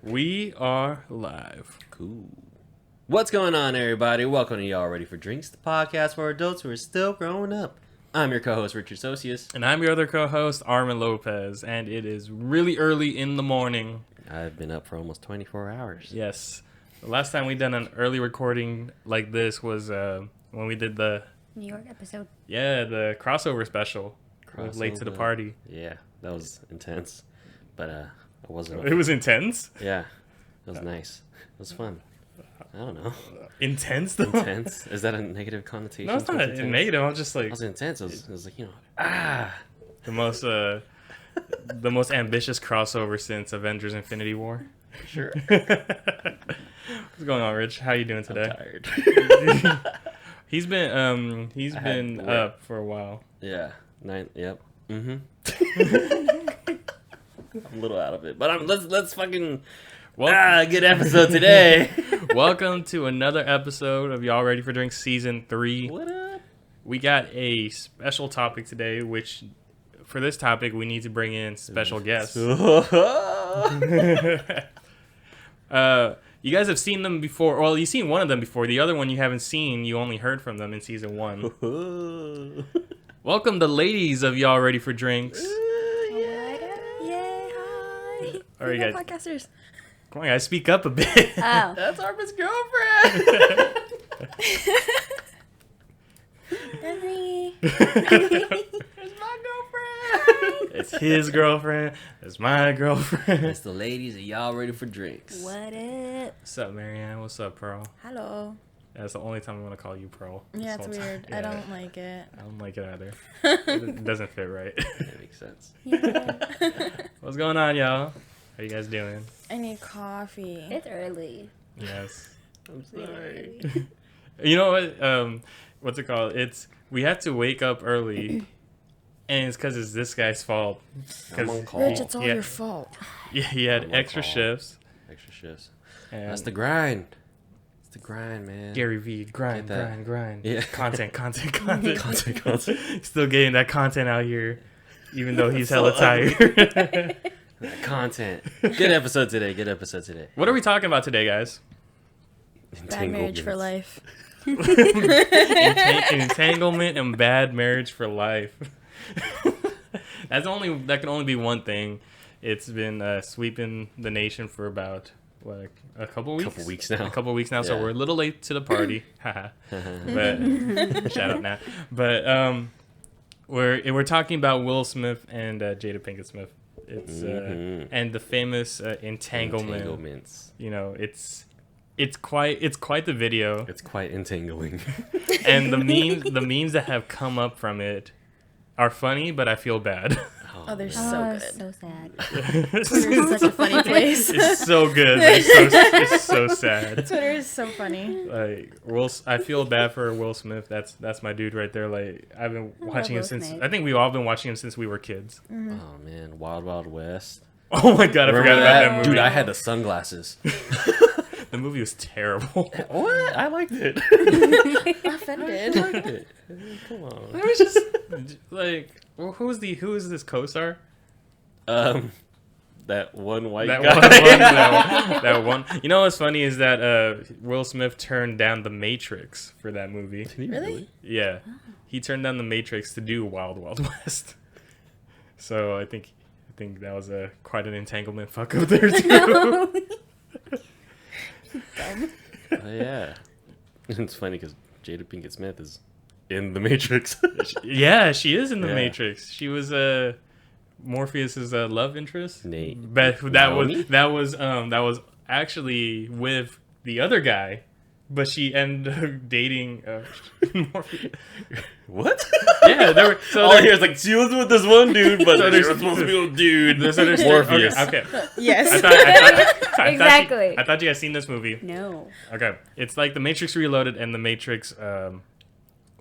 We are live. Cool. What's going on, everybody? Welcome to Y'all Ready for Drinks, the podcast for adults who are still growing up. I'm your co-host, Richard Socius. And I'm your other co-host, Arman Lopez. And it is really early in the morning. I've been up for almost 24 hours. Yes. The last time we done an early recording like this was when we did the New York episode. Yeah, the crossover special. Late to the party. Yeah, that was intense. But it wasn't. It was intense? Yeah, it was nice. It was fun. I don't know. Intense though? Intense? Is that a negative connotation? No, it's not negative. I was just like... I was intense. It was like, The most ambitious crossover since Avengers Infinity War. Sure. What's going on, Rich? How you doing today? I'm tired. He's been up for a while. Yeah. 9. Yep. Mm-hmm. I'm a little out of it, but let's fucking good episode today. Welcome to another episode of Y'all Ready for Drinks Season 3. What up? We got a special topic today, which for this topic we need to bring in special guests. You guys have seen them before. Well, you've seen one of them before. The other one you haven't seen. You only heard from them in Season 1. Welcome the ladies of Y'all Ready for Drinks. Yay, hi. All right, guys. Podcasters. Come on, guys, speak up a bit. Oh. That's Arman's girlfriend. Henry. It's my girlfriend. It's his girlfriend. It's my girlfriend. It's the ladies of Y'all Ready for Drinks. What up? What's up, MaryAnne? What's up, Pearl? Hello. That's the only time I want to call you Pearl. Yeah, this it's whole weird. time. I Yeah, don't like it. I don't like it either. It doesn't fit right. That makes sense. Yeah. What's going on, y'all? How you guys doing? I need coffee. It's early. Yes. I'm sorry. You know what? What's it called? We have to wake up early, and it's because it's this guy's fault. I'm on call. Rich, it's all Yeah. your fault. Yeah, he had I'm on extra call. shifts. Extra shifts. And That's the grind. It's the grind, man. Gary Vee, grind. Yeah. Content. Content. Still getting that content out here, even though he's hella tired. Content. Good episode today. What are we talking about today, guys? Bad marriage for life. Entanglement and bad marriage for life. That can only be one thing. It's been sweeping the nation for about a couple weeks. A couple weeks now. So Yeah. we're a little late to the party. But shout out now. But we're talking about Will Smith and Jada Pinkett Smith. It's and the famous entanglements. You know, it's quite the video. It's quite entangling. And the memes that have come up from it are funny, but I feel bad. Oh, they're man. so good. So sad. Twitter's such a funny place. It's so good. It's so sad. Twitter is so funny. Like I feel bad for Will Smith. That's my dude right there. Like I've been watching him Will since. Smith. I think we've all been watching him since we were kids. Mm-hmm. Oh man, Wild Wild West. Oh my god, I forgot about that movie. Dude, I had the sunglasses. The movie was terrible. What? I liked it. Offended. I liked it. Come on. It was just like who is this co-star? That one white That guy. that one. You know what's funny is that Will Smith turned down The Matrix for that movie. Did he Really? Yeah, he turned down The Matrix to do Wild Wild West. So I think that was quite an entanglement fuck up there too. Yeah. It's funny because Jada Pinkett Smith is in The Matrix. Yeah, she is in The Yeah. Matrix. She was Morpheus's love interest. Nate. But that Naomi? was actually with the other guy, but she ended up dating Morpheus. What? Yeah, there were. So All there, I hear is like, she was with this one dude, but So they there's- were supposed to be with dude. Morpheus. Morpheus. Okay. Yes. Exactly. I thought you guys seen this movie. No. Okay, it's like The Matrix Reloaded and The Matrix. What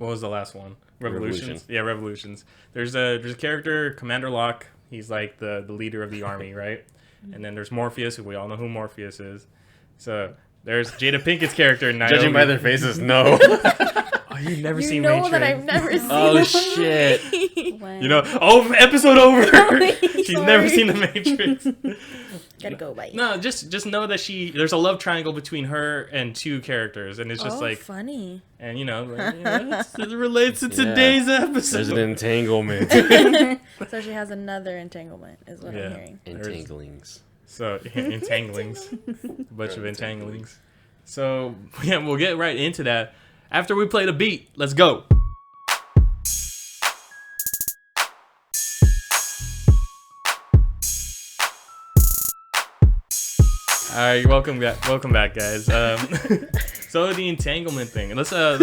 was the last one? Revolutions. Revolution. Yeah, Revolutions. There's a character, Commander Locke. He's like the leader of the army, right? And then there's Morpheus, who we all know who Morpheus is. So there's Jada Pinkett's character, Naomi. Judging by their faces, no. Oh, you've never You seen know Matrix. that I've never seen. Oh shit! You know, episode over. She's never Sorry. seen the Matrix. Gotta go, bye. No, just know that there's a love triangle between her and two characters, and it's just like, funny. and it relates to today's episode. There's an entanglement. So she has another entanglement, is what I'm hearing. Entanglings. So entanglings, a bunch of entanglings. So yeah, we'll get right into that after we play the beat. Let's go. All right, welcome back, guys. So the entanglement thing. Let's put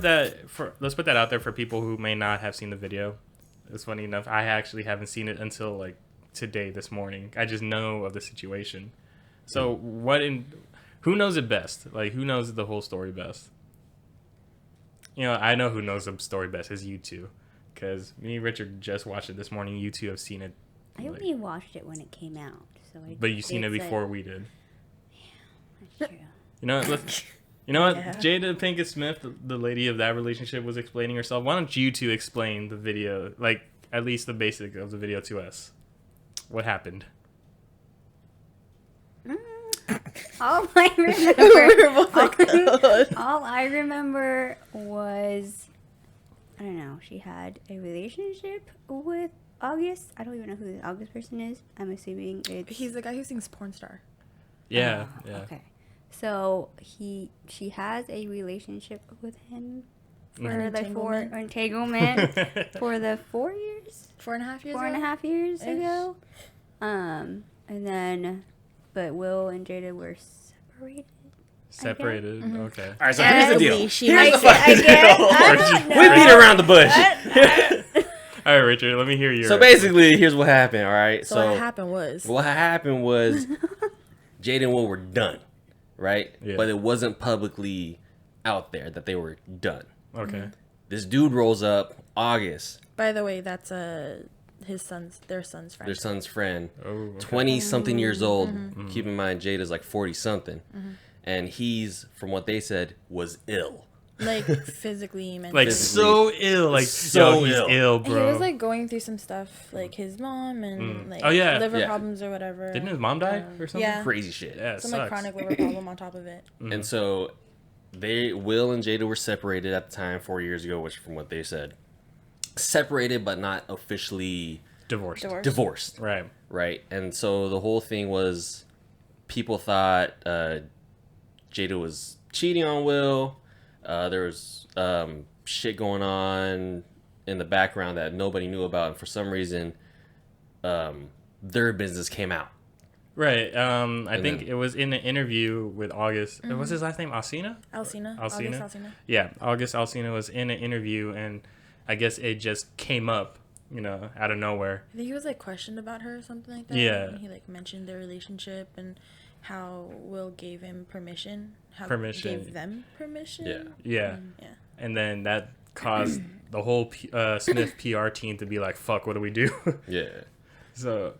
that out there for people who may not have seen the video. It's funny enough, I actually haven't seen it until like today, this morning. I just know of the situation. So who knows it best? Like, who knows the whole story best? You know, I know who knows the story best is you two, because me and Richard just watched it this morning. You two have seen it. I only watched it when it came out. But you've seen it before we did. That's true. You know what? Yeah. Jada Pinkett Smith, the lady of that relationship, was explaining herself. Why don't you two explain the video, like at least the basic of the video to us? What happened? All I remember was, I don't know, she had a relationship with August. I don't even know who the August person is. I'm assuming it's... He's the guy who sings Porn Star. Yeah. Okay. So she has a relationship with him for the entanglement for the 4 years? 4.5 years 4.5 years ago. And then, but Will and Jada were separated. Mm-hmm. Okay. All right, so here's the deal. She Here's the might fucking say- deal. We beat around the bush. All right, Richard. Let me hear your. So basically, here's what happened. All right. So what happened was Jada and Will were done, right? Yeah. But it wasn't publicly out there that they were done. Okay. This dude rolls up, August, By the way, that's their son's friend. their son's friend, Oh. Okay. 20-something years old. Mm-hmm. Keep in mind, Jada's like 40-something. And he's, from what they said, was ill. Like physically, mentally. Like so ill. Like So he's ill. ill, He bro. was like going through some stuff, like his mom and like liver Yeah. problems or whatever. Didn't his mom die or something? Yeah. Crazy shit. Yeah. It Some sucks. like chronic liver problem on top of it. And so Will and Jada were separated at the time 4 years ago, which from what they said, separated but not officially Divorced. divorced. Right. Right. And so the whole thing was people thought Jada was cheating on Will. There was shit going on in the background that nobody knew about. And for some reason, their business came out. Right. I think then- it was in an interview with August. What's his last name? Alsina? Alsina. Alsina? August Alsina. Yeah. August Alsina was in an interview, and I guess it just came up, out of nowhere. I think he was like questioned about her or something like that. Yeah. And he like mentioned their relationship and how Will gave him permission. Gave them permission. Yeah. Yeah. Yeah. And then that caused the whole Smith PR team to be like, fuck, what do we do? Yeah. So,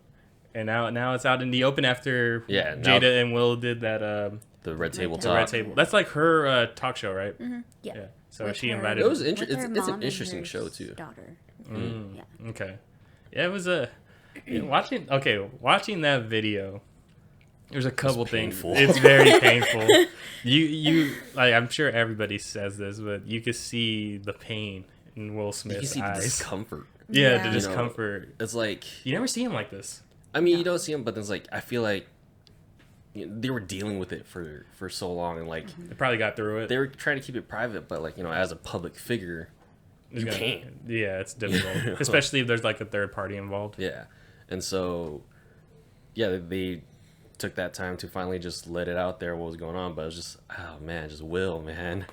and now it's out in the open after Yeah, now- Jada and Will did that The Red Table the Talk. Red Table. That's like her talk show, right? Yeah. So With she her- invited. It was With it's her an mom and interesting her show too. Daughter. Mm, Yeah. Okay. Yeah, it was watching that video. There's a couple things. painful. It's very painful. You like, I'm sure everybody says this, but you could see the pain in Will You can Smith's see the eyes. discomfort. Yeah, Yeah. the You know, discomfort. It's like, You never see him like this. I mean, you don't see them, but it's like, I feel like they were dealing with it for so long, and like They probably got through it. they were trying to keep it private, but like, as a public figure, It's you can't. Yeah, it's difficult, especially if there's like a third party involved. Yeah. And so, yeah, they took that time to finally just let it out there what was going on, but it was just, oh man, just Will, man.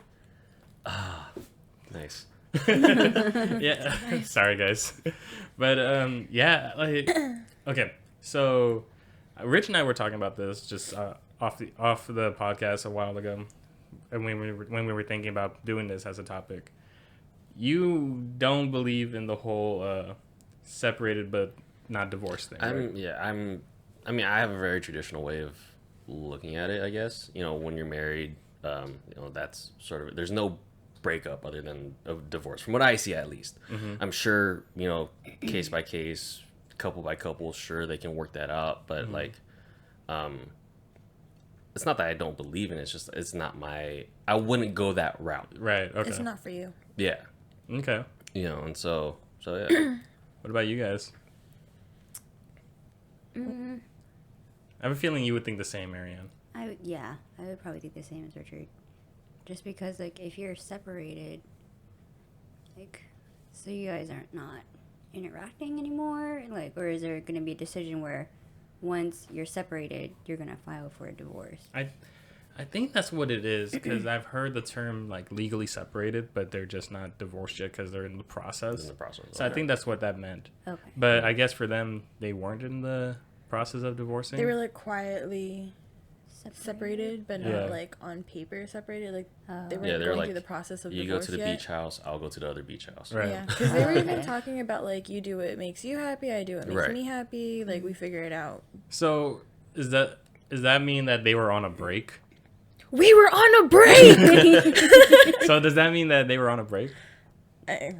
Ah, nice. Yeah. Sorry, guys. But yeah, like, okay. So, Rich and I were talking about this just off the podcast a while ago, and when we were thinking about doing this as a topic. You don't believe in the whole separated but not divorced thing, right? I mean, I have a very traditional way of looking at it, I guess. When you're married, that's sort of, there's no breakup other than a divorce, from what I see at least. I'm sure, case by case, couple by couple, sure they can work that out, but like, it's not that I don't believe in it, it's just, it's not I wouldn't go that route. Right. Okay. It's not for you. Yeah. Okay. And so yeah. What about you guys? I have a feeling you would think the same, MaryAnne. I would probably think the same as Richard. Just because, like, if you're separated, like, so you guys aren't not interacting anymore, like, or is there going to be a decision where once you're separated, you're going to file for a divorce? I think that's what it is, because I've heard the term, like, legally separated, but they're just not divorced yet because they're in the process. So I think that's what that meant. Okay. But I guess for them, they weren't in the process of divorcing. They were, like, quietly separated, but not like on paper separated. Like they weren't going through the process of divorce. You go to the beach house, I'll go to the other beach house. Right. Yeah, because they were even talking about, like, you do what makes you happy, I do what makes me happy. Like, we figure it out. So does that mean that they were on a break? We were on a break. So does that mean that they were on a break? I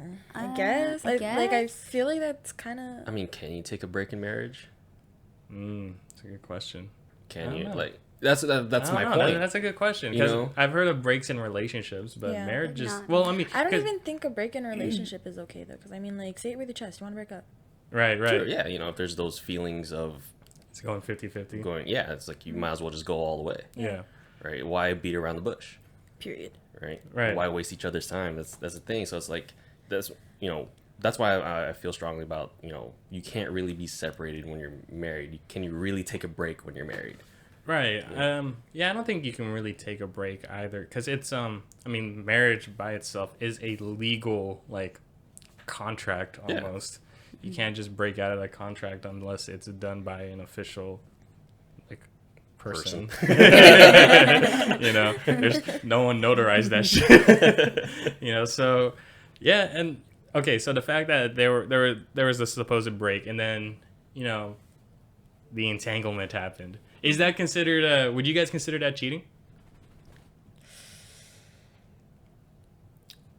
guess. I feel like that's kind of. I mean, can you take a break in marriage? That's a good question. Can you like? That's my point. That's a good question, because I've heard of breaks in relationships, but marriage is I mean, I don't even think a break in a relationship is okay though, because I mean, like, say it with your chest, you want to break up. Right. Sure, yeah, if there's those feelings of it's going 50-50. It's like you might as well just go all the way. Yeah. Right. Why beat around the bush? Period. Right. Right. Why waste each other's time? That's the thing. So it's like that's why I feel strongly about you can't really be separated when you're married. Can you really take a break when you're married? Right. I don't think you can really take a break either, because it's I mean, marriage by itself is a legal, like, contract almost. You can't just break out of that contract unless it's done by an official, like, person. There's no one notarized that shit. So yeah. And okay, so the fact that there was a supposed break, and then the entanglement happened. Is that considered? Would you guys consider that cheating?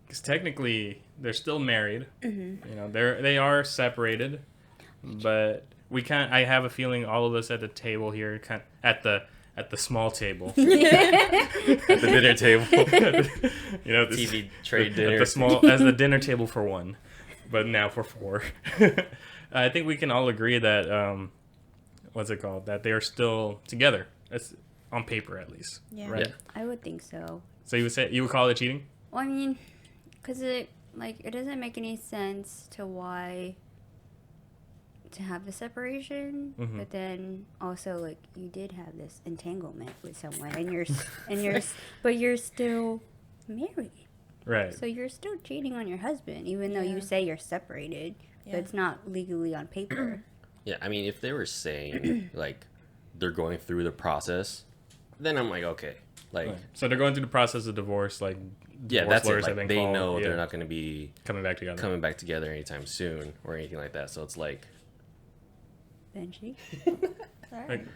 Because technically, they're still married. They are separated, but we can't. I have a feeling all of us at the table here, at the small table, at the dinner table, this, TV trade dinner, as the dinner table for one, but now for four. I think we can all agree that. What's it called? That they are still together. That's on paper, at least. Yeah. Right? Yeah. I would think so. So you would call it cheating? Well, I mean, because it doesn't make any sense to have the separation, but then also, like, you did have this entanglement with someone, but you're still married. Right. So you're still cheating on your husband, even though you say you're separated, but it's not legally on paper. Yeah, I mean, if they were saying, like, they're going through the process, then I'm like, okay. Like, so they're going through the process of divorce, like, that's it. Like, they know they're not going to be coming back together anytime soon or anything like that. So it's like... Benji? Like,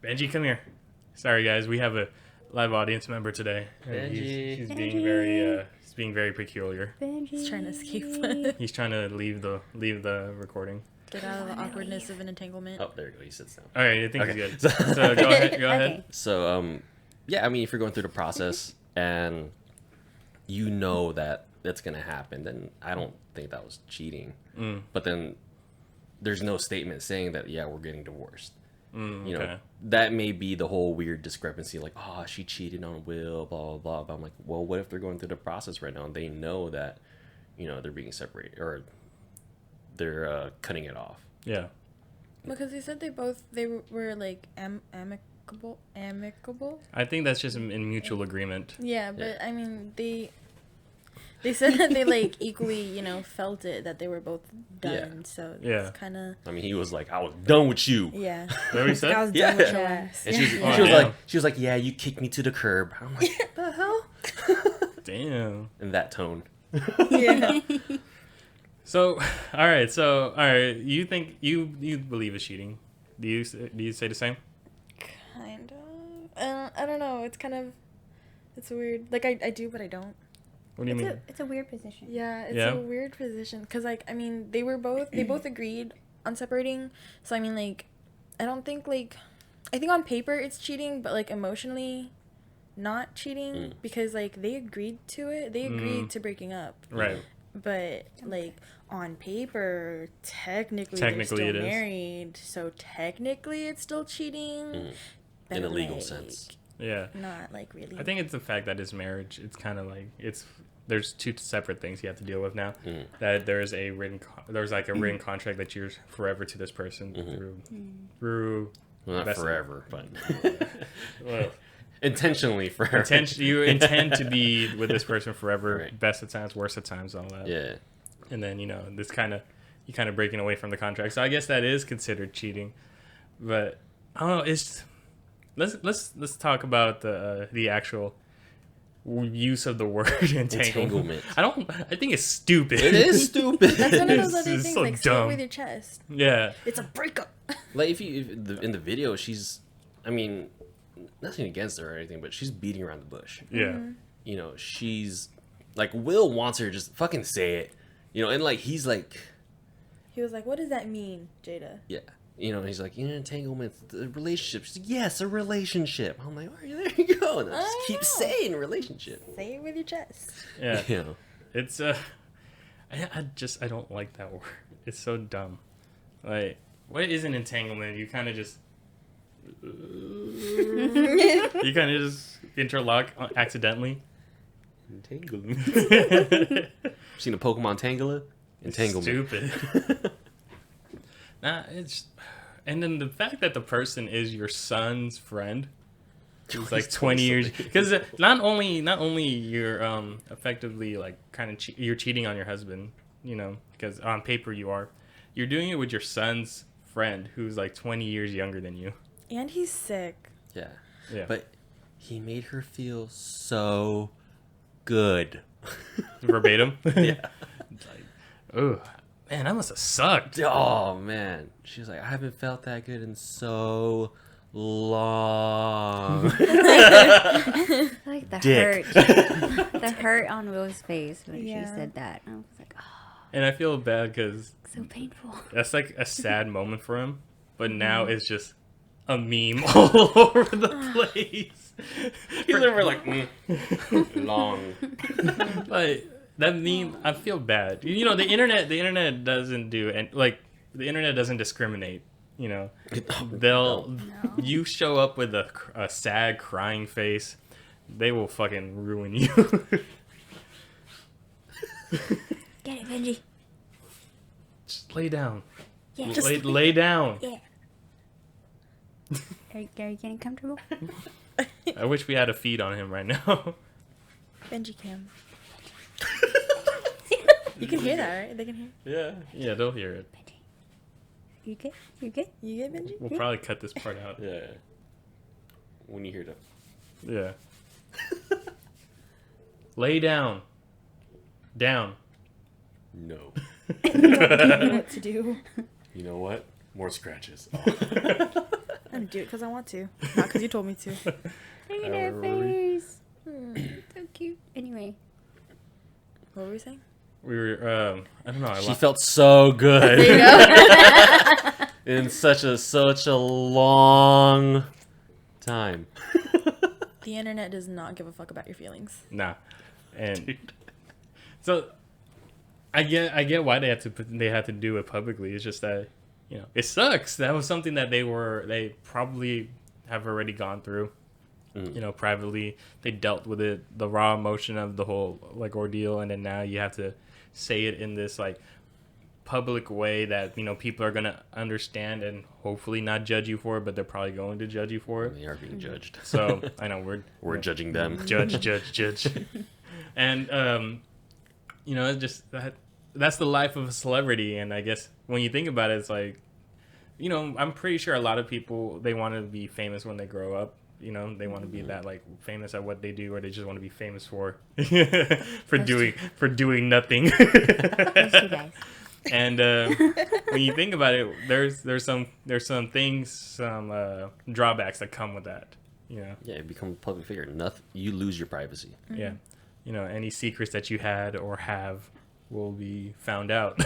Benji, come here. Sorry, guys. We have a live audience member today. He's being very peculiar. He's trying to escape. He's trying to leave the recording. Get out of the awkwardness of an entanglement. Oh, there you go. He sits down. All right, I think he's good. So go ahead. Okay. So, I mean, if you're going through the process and that that's going to happen, then I don't think that was cheating. But then there's no statement saying that, we're getting divorced. Okay. That may be the whole weird discrepancy, like, oh, she cheated on Will, blah, blah, blah. But I'm like, well, what if they're going through the process right now and they know that, they're being separated or they're cutting it off? Yeah. Because they said they were like amicable. I think that's just in mutual agreement. Yeah, but I mean, they said that they, like, equally, felt it, that they were both done. So it's kind of... I mean, he was like, I was done with you. Yeah. What he said? I was done with your ass. And she was like, yeah, you kicked me to the curb. I'm like, what the hell? Damn. In that tone. Yeah. So, all right. You think you believe it's cheating? Do you say the same? Kind of. I don't know. It's weird. Like I do, but I don't. What do you mean? It's a weird position. Yeah, it's a weird position. Cause like, I mean, they both agreed on separating. So I mean, like, I don't think like, I think on paper it's cheating, but like emotionally, not cheating because like they agreed to it. They agreed to breaking up. Right. But like on paper, technically they're still it is married. So technically it's still cheating. But in a legal like, sense. Yeah. Not like really. I think it's the fact that it's marriage. It's kind of like there's two separate things you have to deal with now. That there's a written contract that you're forever to this person through. Well, not forever, but well, intentionally forever. You intend to be with this person forever. Right. Best of times, worst of times, all that. Yeah. And then you kind of breaking away from the contract. So I guess that is considered cheating. But I don't know. It's let's talk about the actual use of the word entanglement. I think it's stupid. It is stupid. That's one of those other things, so like say dumb. it with your chest. Yeah. It's a breakup. Like if in the video, she's, I mean, nothing against her or anything, but she's beating around the bush. Yeah. You know, she's like, Will wants her to just fucking say it. You know, and like he's like, He was like, "What does that mean, Jada?" yeah. You know, he's like, entanglement, the relationship. She's like, yes, a relationship. I'm like, all right, there you go. And I just keep saying relationship. Say it with your chest. Yeah. You know. It's I don't like that word. It so dumb. Like, what is an entanglement? You kind of just interlock accidentally. Entanglement. Seen a Pokemon Tangela? Entanglement. Stupid. And then the fact that the person is your son's friend. It's like 20 years, because not only you're effectively like kind of you're cheating on your husband, because on paper you're doing it with your son's friend who's like 20 years younger than you, and he's sick. Yeah. Yeah. But he made her feel so good. Verbatim. Yeah. Like, oh man, that must have sucked. Oh man, she was like, I haven't felt that good in so long. Like the Dick. hurt, the hurt on Will's face when she said that. I was like, oh, And I feel bad because so painful. that's like a sad moment for him, but now it's just a meme all over the place. He's over like long. Like that meme, I feel bad. The internet doesn't do, and like the internet doesn't discriminate. You show up with a sad crying face, they will fucking ruin you. Get it, Benji. Just lay down. Yeah. Lay down. Yeah. Are you getting comfortable? I wish we had a feed on him right now. Benji cam. You can hear that, right? They can hear. Yeah, they'll hear it. Benji. You good? You good? You get Benji? We'll probably cut this part out. Yeah. When you hear that. Yeah. Lay down. Down. No. I don't know what to do. You know what? More scratches. I'm gonna do it because I want to, not because you told me to. Look at her face. So cute. Anyway. What were we saying? We were, I don't know. She felt so good. There you go. In such a long time. The internet does not give a fuck about your feelings. Nah. And so I get why they had to do it publicly. It's just that, it sucks. That was something that they probably have already gone through. Privately. They dealt with it, the raw emotion of the whole like ordeal, and then now you have to say it in this like public way that people are gonna understand and hopefully not judge you for it, but they're probably going to judge you for it. They are being judged. So I know we're judging them. Judge. And it's just that's the life of a celebrity. And I guess when you think about it, it's like, I'm pretty sure a lot of people, they want to be famous when they grow up. They want to be that like famous at what they do, or they just want to be famous for doing nothing. And when you think about it, there's some things, some drawbacks that come with that. You know. Yeah, you become a public figure. Nothing. You lose your privacy. Yeah. You know, any secrets that you had or have will be found out.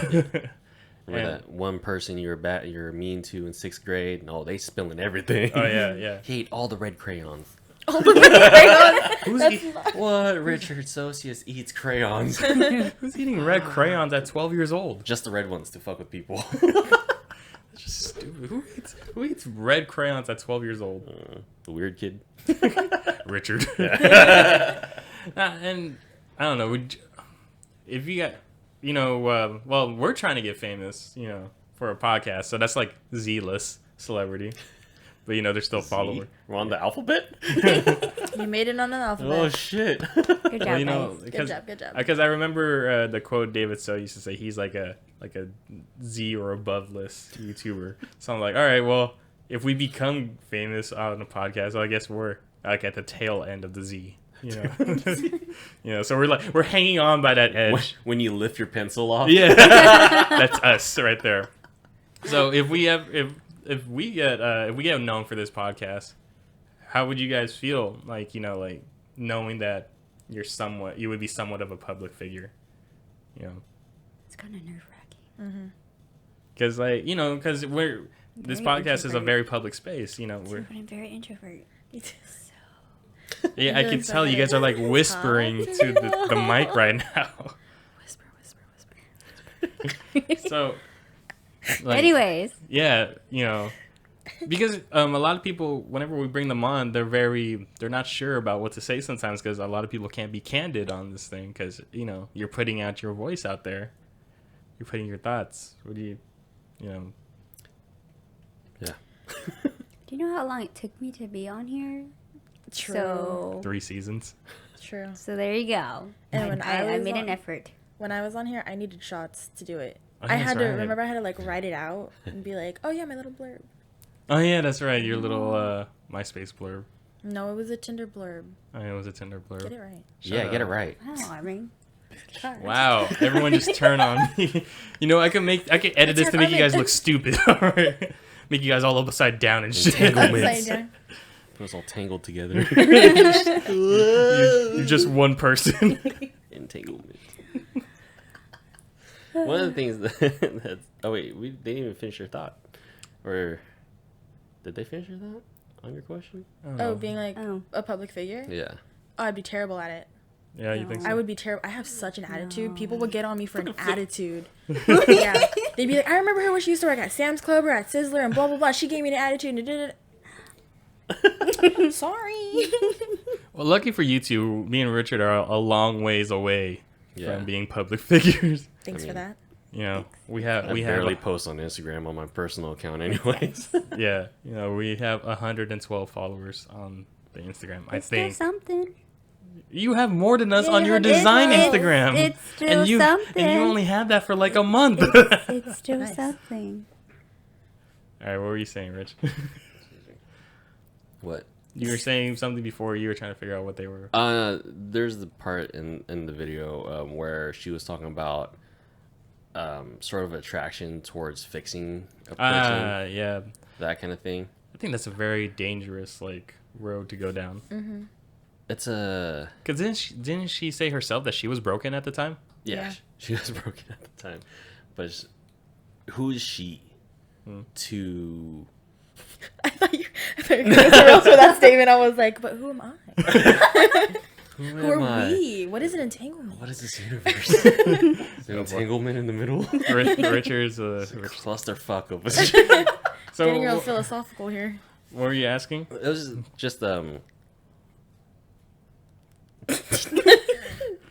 Remember that one person you're mean to in 6th grade? No, they spilling everything. Oh yeah. He ate all the red crayons. What Richard Socius eats crayons? Who's eating red crayons at 12 years old? Just the red ones to fuck with people. That's just stupid. Who eats red crayons at 12 years old? The weird kid. Richard. And I don't know. If you got, you know, well, we're trying to get famous, you know, for a podcast. So that's like Z-list celebrity. But, you know, they're still followers. We're on the alphabet? You made it on an alphabet. Oh, shit. Good job, Well, you know, guys. Good job. Because I remember the quote David So used to say, he's like a Z or above list YouTuber. So I'm like, all right, well, if we become famous on a podcast, well, I guess we're like at the tail end of the Z. You know, you know, so we're hanging on by that edge. When you lift your pencil off? Yeah, that's us right there. So if we get known for this podcast, how would you guys feel? Like, you know, like knowing that you would be somewhat of a public figure, you know? It's kind of nerve wracking. Because like, you know, because this Very podcast is a introvert. very public space, you know. But I'm very introvert. Yeah, I can tell you guys are like whispering to the mic right now. Whisper. So, like, Anyways. yeah, you know, because a lot of people, whenever we bring them on, they're not sure about what to say sometimes, because a lot of people can't be candid on this thing, because, you know, you're putting out your voice out there, you're putting your thoughts. What do you know? Yeah. Do you know how long it took me to be on here? True. So 3 seasons. True. So there you go. And when I was made an on- effort. When I was on here, I needed shots to do it. Oh, I that's had to right. remember. I had to like write it out and be like, "Oh yeah, my little blurb." Oh yeah, that's right. Your little MySpace blurb. No, it was a Tinder blurb. I mean, it was a Tinder blurb. Get it right. Yeah, get it right. Wow, Arman. Wow, everyone just turn on me. You know, I could edit this to make you guys look stupid. Alright? Make you guys all upside down and shit. Upside down. It was all tangled together. You're just one person. Entanglement. One of the things that's... Oh, wait. They didn't even finish your thought. Or... Did they finish your thought on your question? Oh, being like Oh. a public figure? Yeah. Oh, I'd be terrible at it. Yeah, you think so? I would be terrible. I have such an attitude. People would get on me for an attitude. Oh, Yeah. They'd be like, I remember her when she used to work at Sam's Club or at Sizzler and blah, blah, blah. She gave me an attitude and did it. Sorry. Well, lucky for you two, me and Richard are a long ways away Yeah. from being public figures. Thanks for that. You know, we have I barely post on Instagram on my personal account anyways. yeah, you know, we have 112 followers on the Instagram. I It's still think something. you have more than us Yeah, on your it's- design it's- Instagram. it's still something. And you only had that for like a month. It's still Nice. something. All right, what were you saying, Rich? What? You were saying something before. You were trying to figure out what they were. There's the part in the video where she was talking about sort of attraction towards fixing a person, Yeah. that kind of thing. I think that's a very dangerous like road to go down. Mm-hmm. It's a Cause didn't she say herself that she was broken at the time? Yeah. She was broken at the time, but who is she to? I thought you were going to for that statement. I was like, but who am I? Who am are I? we? What is an entanglement? What is this universe? Is there entanglement in the middle? Richard's It's a clusterfuck of So Getting real philosophical here. what were you asking? It was just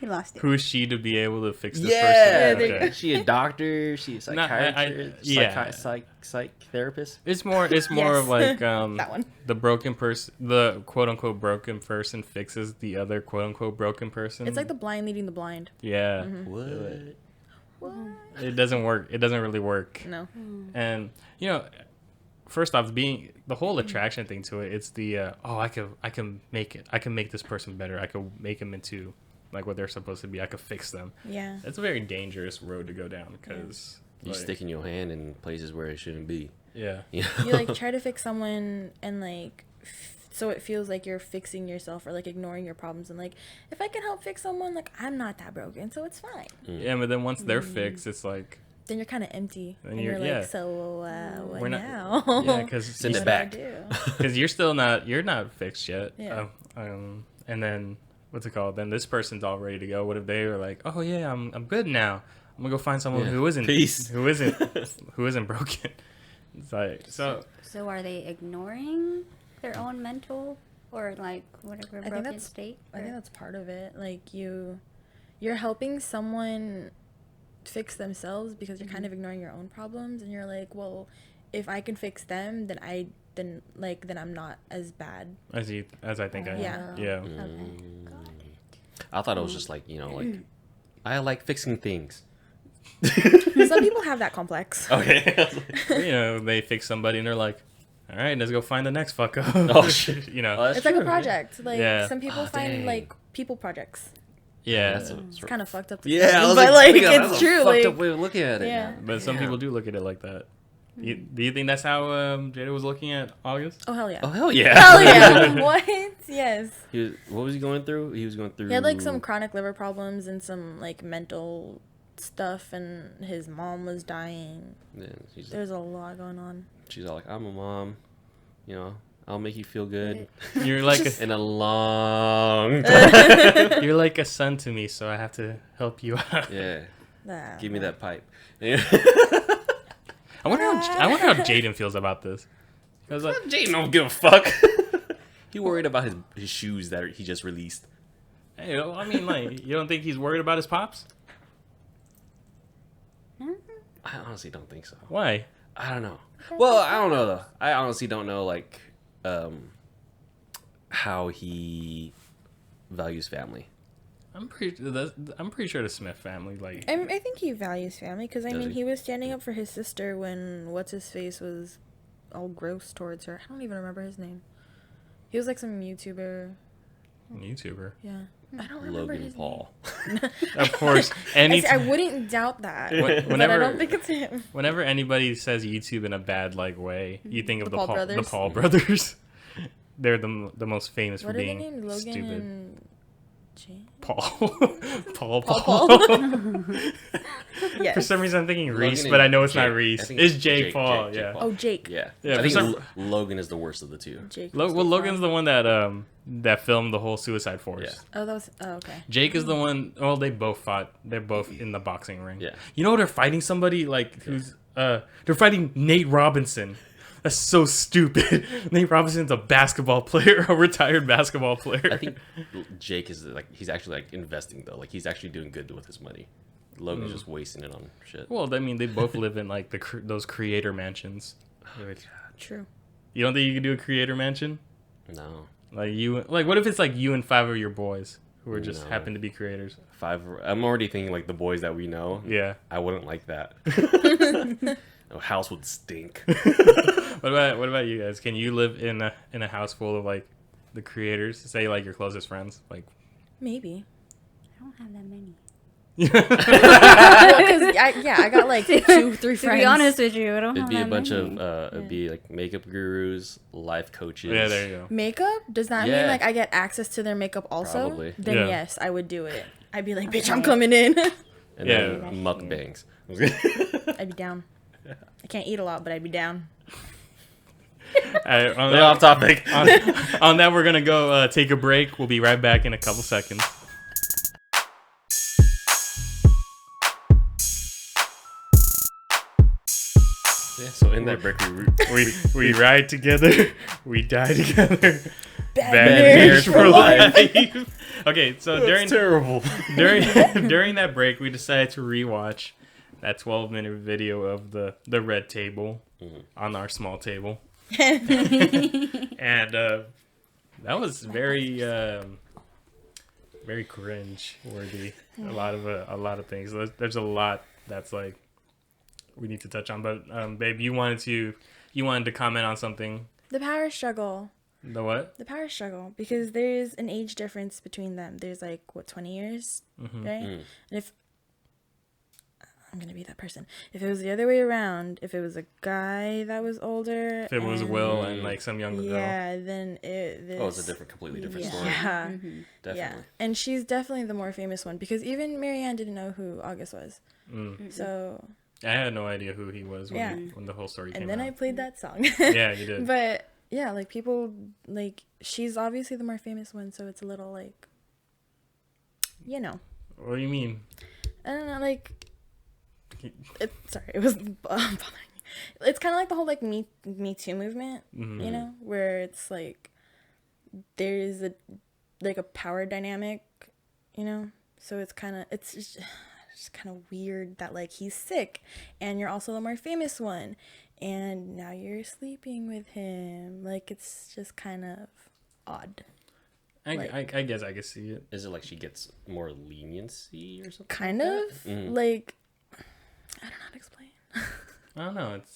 You lost it. Who is she to be able to fix this yeah. person? there you Is she a doctor? She a No, psychiatrist? yeah. Psych therapist? It's more of like That one. the broken person, the quote unquote broken person fixes the other quote unquote broken person. It's like the blind leading the blind. yeah. What? What? It doesn't work. It doesn't really work. No. And you know, first off, being the whole attraction thing to it, it's the I can make it. I can make this person better. I can make them into like what they're supposed to be. I could fix them. Yeah. It's a very dangerous road to go down because You sticking your hand in places where it shouldn't be. Yeah. You You like try to fix someone and like so it feels like you're fixing yourself or like ignoring your problems, and like if I can help fix someone, like I'm not that broken, so it's fine. Yeah, but then once they're fixed, it's like Then you're kind of empty, Then and you're- you're yeah. like, so what We're not- now? yeah, because Send it What do I back. do? because you're not fixed yet. Yeah. And then what's it called? Then this person's all ready to go. What if they were like, oh yeah, I'm good now. I'm gonna go find someone Yeah. who isn't Peace. who isn't broken. It's like so. So are they ignoring their own mental or like whatever think broken that's- state? I think Or- that's part of it. Like you're helping someone fix themselves because you're kind of ignoring your own problems, and you're like, well, if I can fix them, then I'm not as bad. As I think I am. Yeah. Yeah. Okay, got it. I thought it was just like, like I like fixing things. Some people have that complex. Okay. They fix somebody and they're like, all right, let's go find the next fucko. Oh, shit. Yeah. It's like a project. Like Yeah. some people Oh, find dang. like people projects. That's It's kind of fucked up. To Yeah, say, I was but like, like that's it's a true. fucked Like up way of looking at it. yeah. But some people do look at it like that. Do you think that's how Jada was looking at August? oh hell yeah. Oh hell yeah! Hell yeah. What? Yes. What was he going through? He was going through. He had like some chronic liver problems and some like mental stuff, and his mom was dying. Yeah, There's a lot going on. she's all like, "I'm a mom, I'll make you feel good." You're like In a long time. you're like a son to me, so I have to help you out. Yeah, Nah. give me that pipe. I wonder how Jaden feels about this. Because like, Jaden don't give a fuck. He worried about his shoes that he just released. hey, I mean, like, you don't think he's worried about his pops? I honestly don't think so. Why? I don't know. Well, I don't know though. I honestly don't know like how he values family. I'm pretty sure the Smith family, like, I think he values family because I Does mean he? he was standing up for his sister when what's his face was all gross towards her. I don't even remember his name. He was like some YouTuber. YouTuber. Yeah, I don't remember Logan his Paul. Of course, name. I wouldn't doubt that, but I whenever don't think it's him. whenever anybody says YouTube in a bad like way, you think of The Paul the brothers? Paul brothers. They're the most famous What for are they being named? Logan stupid. and Jane? Paul. Paul. Paul. Yes. For some reason, I'm thinking Logan Reese, and but I know it's Jake. not I Reese. think It's it's Jake, Jake, Paul. Jake Yeah. Paul. Oh, Jake. Yeah. Yeah, I for think some- Logan is the worst of the two. Jake. Well, Logan's the one that filmed the whole Suicide Force. Yeah. Oh, that was. Oh, okay. Jake is the one. Well, they both fought. They're both in the boxing ring. Yeah. You know they're fighting somebody like who's they're fighting Nate Robinson. That's so stupid. Nate Robinson's a basketball player, a retired basketball player. I think Jake is like he's actually like investing though. Like he's actually doing good with his money. Logan's just wasting it on shit. Well, I mean, they both live in like those creator mansions. Like, True. you don't think you could do a creator mansion? No. Like what if it's like you and 5 of your boys who are just No. happen to be creators? 5. I'm already thinking like the boys that we know. Yeah. I wouldn't like that. A house would stink. What about you guys? Can you live in a house full of like the creators? Say like your closest friends, like. Maybe. I don't have that many. Because I got like 2-3 friends. To be honest with you, I don't It'd have be a that bunch many. of it'd be like makeup gurus, life coaches. Yeah, there you go. Makeup? Does that Yeah. mean like I get access to their makeup also? Probably. Then Yeah. yes, I would do it. I'd be like, bitch, Okay. I'm coming in. And Yeah. then mukbangs. I'd be down. I can't eat a lot, but I'd be down. Alright, on They're off topic. on that, we're gonna go take a break. We'll be right back in a couple seconds. Yeah, so in that break We ride together, we die together. Bad Marriage for life. Okay, so terrible. during that break, we decided to rewatch that 12-minute video of the red table on our small table, and that was very cringe worthy. A lot of things. There's a lot that's like we need to touch on, but babe, you wanted to comment on something. The power struggle. The what? The power struggle. Because there's an age difference between them. There's like, what, 20 years? Right? And if... I'm gonna be that person. If it was the other way around, if it was a guy that was older, If it was Will and like some younger girl. yeah, then it's a completely different story. Yeah, Definitely. yeah. And she's definitely the more famous one because even MaryAnne didn't know who August was. So I had no idea who he was when the whole story came out. And then I played that song. Yeah, you did. But yeah, like people, like she's obviously the more famous one, so it's a little like, you know. What do you mean? I don't know, like, it was bothering me. It's kind of like the whole like Me Too movement, you know, where it's like there's a power dynamic, you know, so it's just kind of weird that like he's sick and you're also the more famous one and now you're sleeping with him. Like it's just kind of odd. I guess I can see it. Is it like she gets more leniency or something? Kind of like, I don't know how to explain. I don't know. It's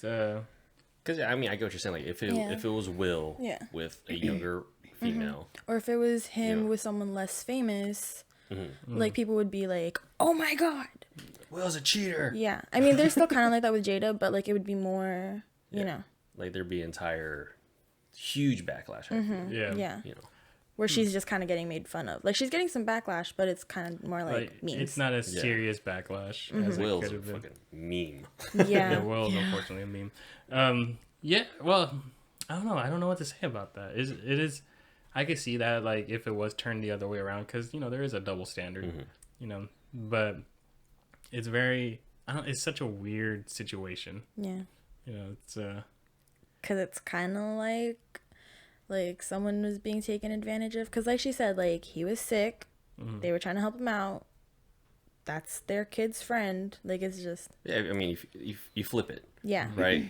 because I mean I get what you're saying. Like if it was Will with a younger female, or if it was him with someone less famous, like people would be like, "Oh my god, Will's a cheater." Yeah, I mean they're still kind of like that with Jada, but like it would be more, you know, like there'd be entire huge backlash. Yeah. You know. Where she's just kind of getting made fun of. Like she's getting some backlash, but it's kind of more like memes. It's not a serious backlash as Will's it could a have been. fucking meme. Yeah. Will's unfortunately a meme. Yeah, well, I don't know. I don't know what to say about that. It is. I could see that like if it was turned the other way around, because you know there is a double standard, you know. But it's very. It's such a weird situation. Yeah. You know, it's because it's kind of like someone was being taken advantage of. Because like she said, like he was sick. They were trying to help him out. That's their kid's friend. Like it's just. Yeah, I mean, if you flip it. Yeah. Right.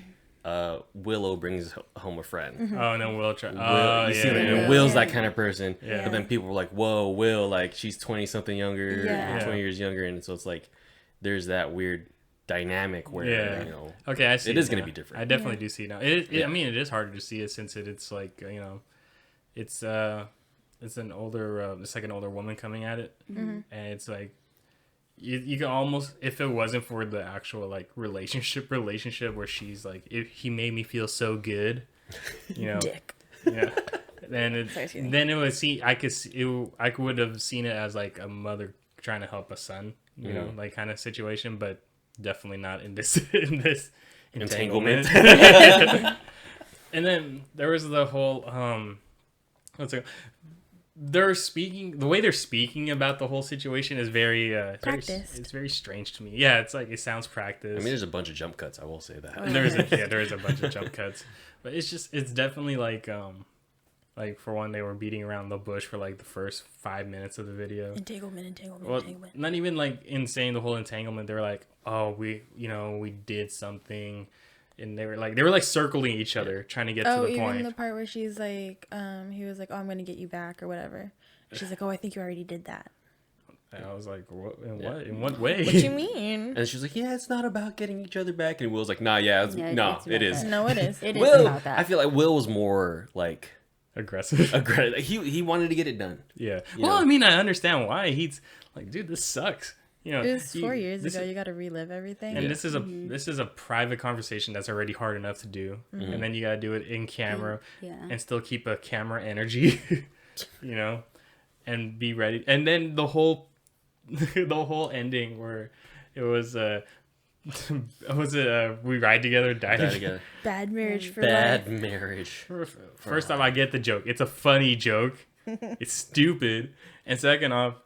Willow brings home a friend. Oh, and then Will try. And Will's that kind of person. Yeah. But then people were like, "Whoa, Will! Like she's 20 something younger, 20 years younger," and so it's like there's that weird dynamic where you know. Okay, I see. It is going to be different. I definitely do see now. I mean, it is harder to see it since it's like you know, it's an older, it's like an older woman coming at it, and it's like. You can almost, if it wasn't for the actual like relationship where she's like, if he made me feel so good, you know, Dick. Yeah, then it was I would have seen it as like a mother trying to help a son, you know, like kind of situation, but definitely not in this entanglement. And then there was the whole the way they're speaking about the whole situation is very practiced. It's very strange to me. Yeah, it's like it sounds practiced. I mean, there's a bunch of jump cuts. I will say that. There is a bunch of jump cuts, but it's definitely like for one, they were beating around the bush for like the first 5 minutes of the video. Entanglement. Well, not even like in saying the whole entanglement. They were like, oh, we did something. And they were like circling each other, trying to get to the point. Oh, even the part where she's like, he was like, oh, I'm going to get you back or whatever. She's like, oh, I think you already did that. And I was like, what? In what way? What you mean? And she's like, yeah, it's not about getting each other back. And Will's like, nah, it is. No, it is. It Will, is about that. I feel like Will was more like aggressive. He wanted to get it done. Yeah. Well, I mean, I understand why. He's like, dude, this sucks. You know, it was 4 years ago. You got to relive everything. And this is a private conversation that's already hard enough to do, and then you got to do it in camera, and still keep a camera energy, you know, and be ready. And then the whole ending where it was we ride together, die together. Bad marriage for Bad life. marriage. First off, I get the joke. It's a funny joke. It's stupid. And second off,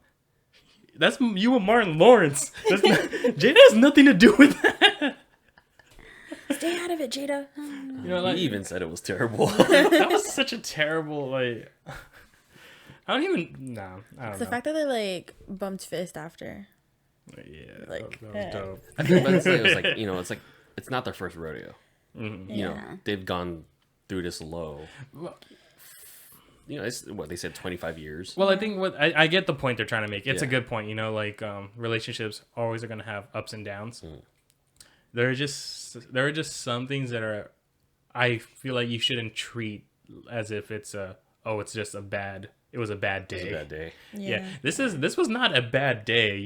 that's you and Martin Lawrence. Jada has nothing to do with that. Stay out of it, Jada. You know, he even said it was terrible. That was such a terrible, like... I don't know. The fact that they, like, bumped fist after. Yeah, like, that was dope. I think it was like, you know, it's not their first rodeo. Mm-hmm. You know, they've gone through this low. You know, it's what they said, 25 years. Well, I think I get the point they're trying to make. It's a good point. You know, like relationships always are going to have ups and downs. There are just some things that I feel like you shouldn't treat as if it's a oh, it's just it was a bad day. It was a bad day. Yeah. This was not a bad day.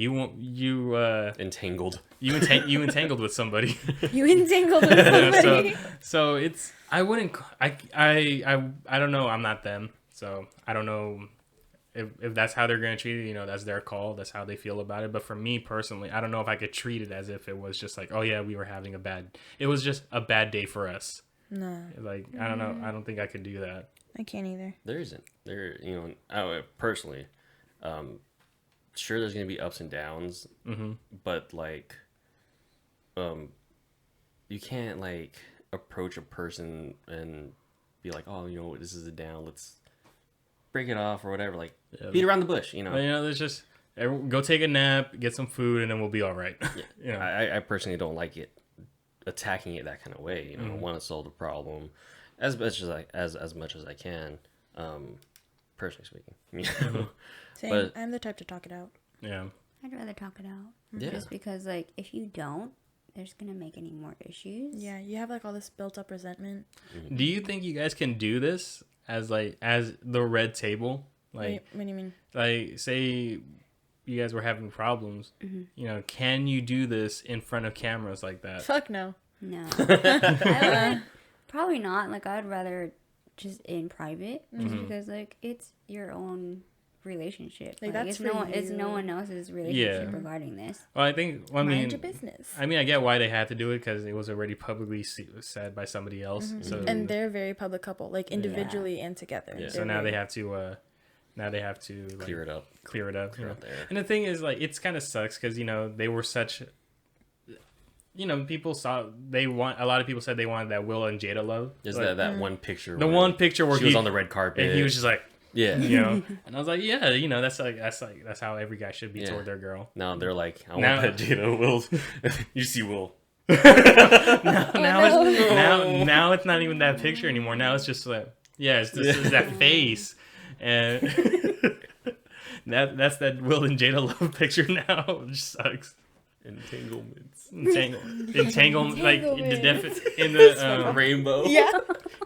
Entangled. You entangled with somebody. You entangled with somebody. so it's I don't know. I'm not them, so I don't know if that's how they're gonna treat it. That's their call. That's how they feel about it. But for me personally, I don't know if I could treat it as if it was just like, oh yeah, we were having it was just a bad day for us. No. Like I don't know. I don't think I could do that. I can't either. There isn't. Personally, sure, there's gonna be ups and downs, but like, you can't like approach a person and be like, oh, this is a down. Let's break it off or whatever. Like, beat around the bush. But, there's just go take a nap, get some food, and then we'll be all right. I personally don't like it attacking it that kind of way. I want to solve the problem as much as I can. Personally speaking, Same. But I'm the type to talk it out. Yeah. I'd rather talk it out. Yeah. Just because, like, if you don't, there's gonna make any more issues. Yeah, you have like all this built up resentment. Do you think you guys can do this as the red table? Like, what do you mean? Like, say you guys were having problems. Can you do this in front of cameras like that? Fuck no. No. Probably not. Like, I'd rather just in private, just because, like, it's your own relationship. Like, it's no one else's relationship Yeah. regarding this. Well, I think. Mind your business. I mean, I get why they had to do it because it was already publicly said by somebody else. So And they're a very public couple, like individually and together. Yeah. so now they have to. Now they have to like, clear it up. Clear it up. Out there. And the thing is, like, it's kind of sucks because they were such. People saw a lot of people said they wanted that Will and Jada love. There's like, that one picture. the one picture where she was on the red carpet, and he was just like, yeah, and I was like, yeah, that's how every guy should be toward their girl. Now they're like, I want that Jada. Will, you see Will. Now it's not even that picture anymore. Now it's just like, it's that face, and that's that Will and Jada love picture now. It just sucks. Entanglement, like in the rainbow. Yeah.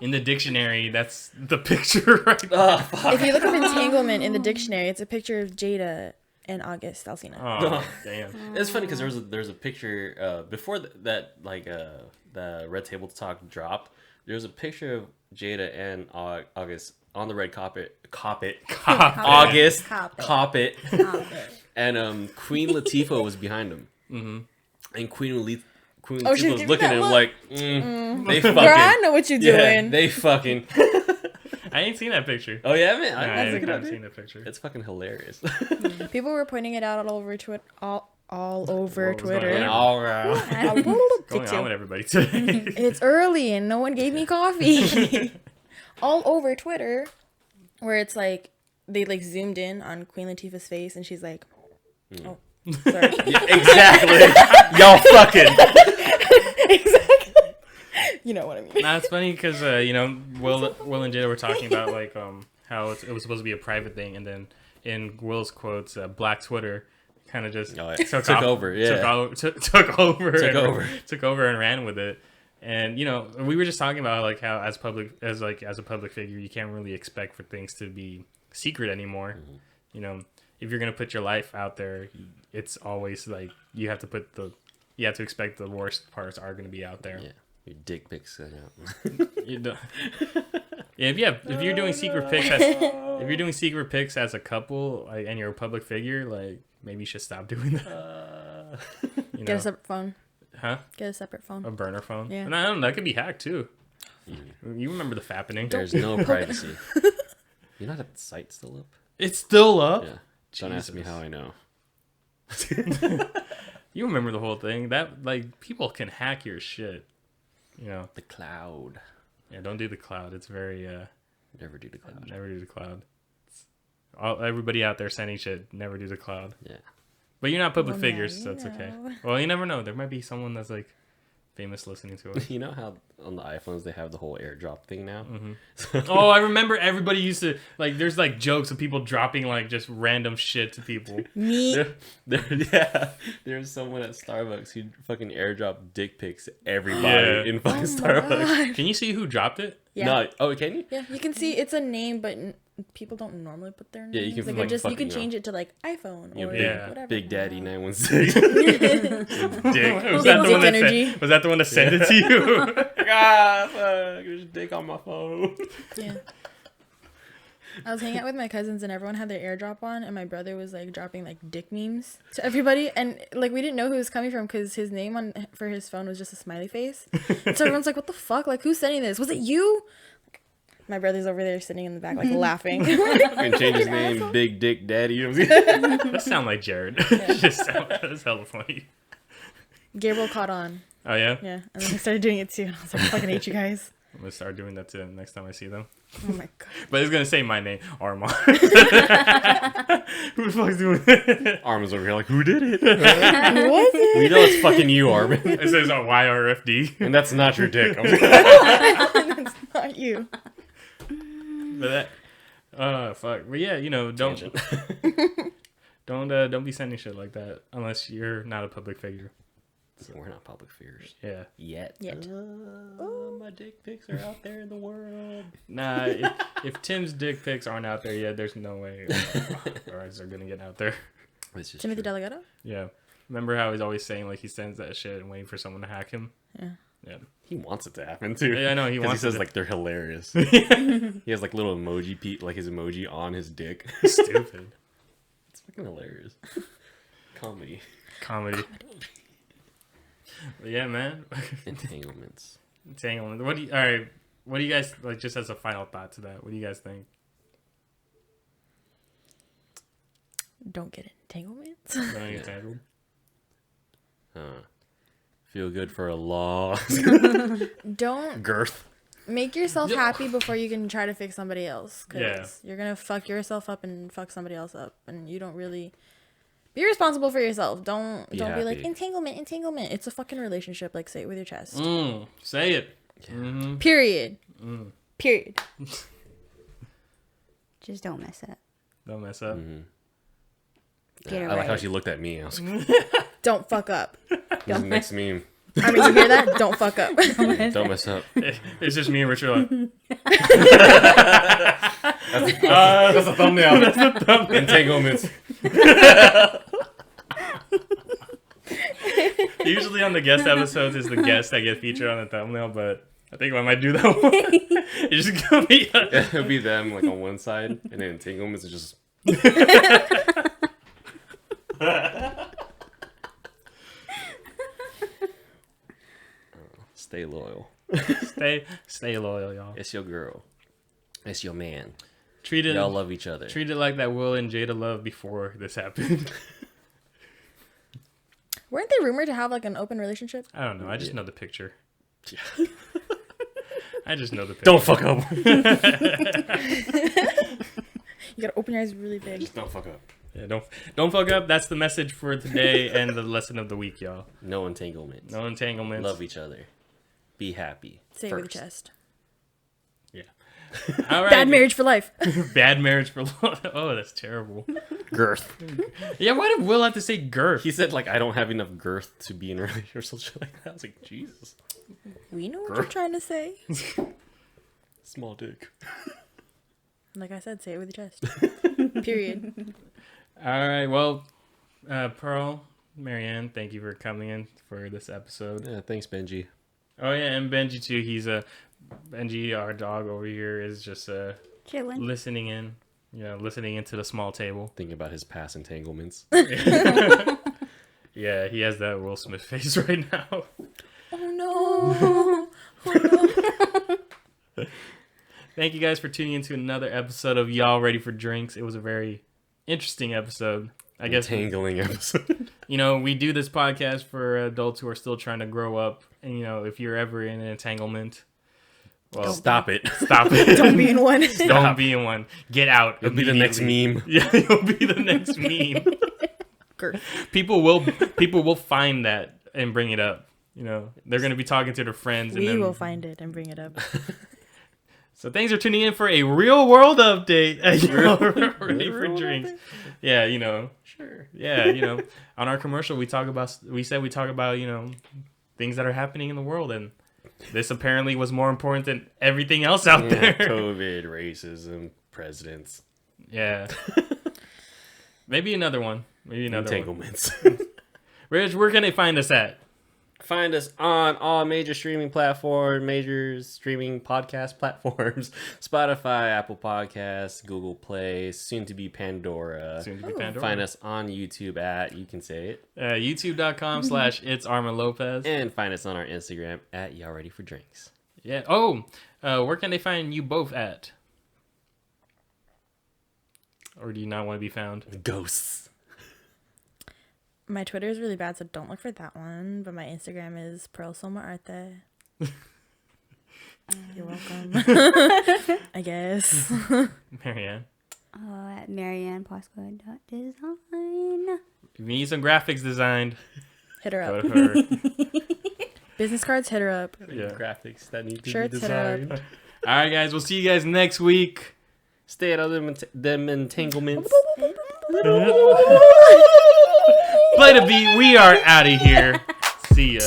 In the dictionary, that's the picture right Oh, fuck. If you look up entanglement in the dictionary, it's a picture of Jada and August Alsina. Oh, damn. It's funny because there's a picture before the Red Table Talk dropped. There was a picture of Jada and August on the red carpet. August carpet. And Queen Latifah was behind him. Mm-hmm. And Queen Latifah was looking at him like, they fucking. Girl, I know what you're doing. They fucking. I ain't seen that picture. Oh yeah, man. I haven't seen that picture. It's fucking hilarious. People were pointing it out all over Twitter. All over Twitter. going All right. What's going on with everybody today? It's early and no one gave me coffee. All over Twitter, where it's like they like zoomed in on Queen Latifah's face and she's like, "Oh, sorry." Yeah, exactly. Y'all fucking. Exactly. You know what I mean? Nah, it's funny because Will and Jada were talking about like how it was supposed to be a private thing, and then in Will's quotes, Black Twitter kind of just took over and ran with it. And we were just talking about like how as a public figure, you can't really expect for things to be secret anymore. Mm-hmm. If you're gonna put your life out there, it's always like you have to expect the worst parts are gonna be out there. Yeah, your dick pics. If you're doing secret pics as a couple, like, and you're a public figure, like maybe you should stop doing that. Get a separate phone. Huh? Get a separate phone. A burner phone? Yeah. No, I don't know. That could be hacked too. You remember the fappening? There's no privacy. You know that site's still up? It's still up? Yeah. Don't ask me how I know. You remember the whole thing. That, like, people can hack your shit. The cloud. Yeah, don't do the cloud. It's very, Never do the cloud. Never do the cloud. Everybody out there sending shit, never do the cloud. Yeah. But you're not public Well, figures, now so you it's okay. know. Well, you never know. There might be someone that's like famous listening to us. You know how on the iPhones they have the whole AirDrop thing now? Oh, I remember everybody used to like. There's like jokes of people dropping like just random shit to people. Me. There's someone at Starbucks who fucking AirDrop dick pics to everybody in fucking Starbucks. Can you see who dropped it? Yeah. No, oh, can you? Yeah, you can see it's a name, but people don't normally put their names. Yeah, you can like, like, you fucking, can change it to like iPhone or whatever. Big Daddy 916. Dick. Was Big that the one that energy. was that the one that sent it to you? Ah, fuck, there's dick on my phone. Yeah. I was hanging out with my cousins and everyone had their AirDrop on, and my brother was like dropping like dick memes to everybody, and like we didn't know who it was coming from because his name for his phone was just a smiley face. So everyone's like, "What the fuck? Like, who's sending this? Was it you?" My brother's over there sitting in the back like laughing. Can change his name, Big Dick Daddy. You know what I'm saying? That sound like Jared. That's hella funny. Gabriel caught on. Oh yeah. Yeah, and then I started doing it too. And I was like, I fucking hate you guys. I'm gonna start doing that too next time I see them. Oh my god. But it's gonna say my name, Arman. Who the fuck's doing it? Armin's over here like, who did it? Who was it? We know it's fucking you, Armin. It says YRFD. And that's not your dick. That's not you. But that, fuck. But yeah, you know, don't be sending shit like that unless you're not a public figure. We're not public figures. Yeah. Yet. My dick pics are out there in the world. Nah, if Tim's dick pics aren't out there yet, there's no way ours are gonna get out there. Timothy Delgado? Yeah. Remember how he's always saying like he sends that shit and waiting for someone to hack him? Yeah. Yeah. He wants it to happen too. Yeah, I know he wants. He says it. like they're hilarious. He has like little emoji, like his emoji on his dick. Stupid. It's fucking hilarious. Comedy. But yeah, man. Entanglements. Entanglement. What do you guys like? Just as a final thought to that, what do you guys think? Don't get entanglements. Don't get entangled. Feel good for a long Don't girth. make yourself happy before you can try to fix somebody else. Cause Yeah. you're gonna fuck yourself up and fuck somebody else up, and you don't really be responsible for yourself. Don't be like entanglement. It's a fucking relationship. Like, say it with your chest. Say it. Yeah. Mm-hmm. Period. Period. Just don't mess up. Don't mess up. Mm-hmm. Get it I like how right. she looked at me. I was like, Don't fuck up. this is the next meme. I mean, you hear that? Don't fuck up. Don't mess up. It's just me and Richard. That's a thumbnail. Entanglements. Usually on the guest episodes, it's the guests that get featured on the thumbnail, but I think I might do that one. It's just gonna be. It'll be them like on one side, and then entanglements is just. Stay loyal. Stay loyal, y'all. It's your girl. It's your man. Treat it. Y'all love each other. Treat it like that Will and Jada love before this happened. Weren't they rumored to have like an open relationship? I don't know. I just know the picture. Yeah. I just know the picture. Don't fuck up. You gotta open your eyes really big. Just don't fuck up. Yeah, don't fuck up. That's the message for today and the lesson of the week, y'all. No entanglements. No entanglements. Love each other. Be happy. Say it with your chest. Yeah. All right. Bad marriage for life. Bad marriage for life. Oh, that's terrible. Girth. Yeah, why did Will have to say girth? He said like I don't have enough girth to be in a relationship or something like that. I was like, Jesus. We know what you're trying to say. Small dick. Like I said, say it with your chest. Period. All right. Well, Pearl, MaryAnne, thank you for coming in for this episode. Yeah, thanks, Benji. Oh yeah, and Benji too. Benji, our dog over here, is just Chilling. listening in. You know, listening into the small table. Thinking about his past entanglements. Yeah, he has that Will Smith face right now. Oh no. Thank you guys for tuning into another episode of Y'all Ready for Drinks. It was a very interesting episode. I guess Entangling episode. You know, we do this podcast for adults who are still trying to grow up. And, you know, if you're ever in an entanglement, well, Stop it. Stop it. Don't be in one. Don't be in one. Get out. It'll be the next meme. Yeah, you'll be the next meme. Girth. People will find that and bring it up. You know, they're going to be talking to their friends. We and then, will find it and bring it up. So thanks for tuning in for a real world update. Ready for drinks. Yeah, you know. Sure. Yeah, you know. On our commercial, we talk about, you know, things that are happening in the world. And this apparently was more important than everything else out there. COVID, racism, presidents. Yeah. Maybe another one. Entanglements. Rich, where can they find us at? Find us on all major streaming platforms, major streaming podcast platforms, Spotify, Apple Podcasts, Google Play, soon to be Pandora. Find us on YouTube at, you can say it, youtube.com/ItsArmanLopez. and find us on our Instagram at Y'all Ready for Drinks. Yeah. Oh, where can they find you both at? Or do you not want to be found? Ghosts. My Twitter is really bad, so don't look for that one. But my Instagram is Pearl Arte. You're welcome. I guess. MaryAnne. At MaryAnnePosco.design. If you need some graphics designed, Hit her go up. to her. Business cards, hit her up. Yeah. Graphics that need to Shirts, be hit her designed. up. All right, guys. We'll see you guys next week. Stay out of them entanglements. Play the beat. We are out of here. See ya.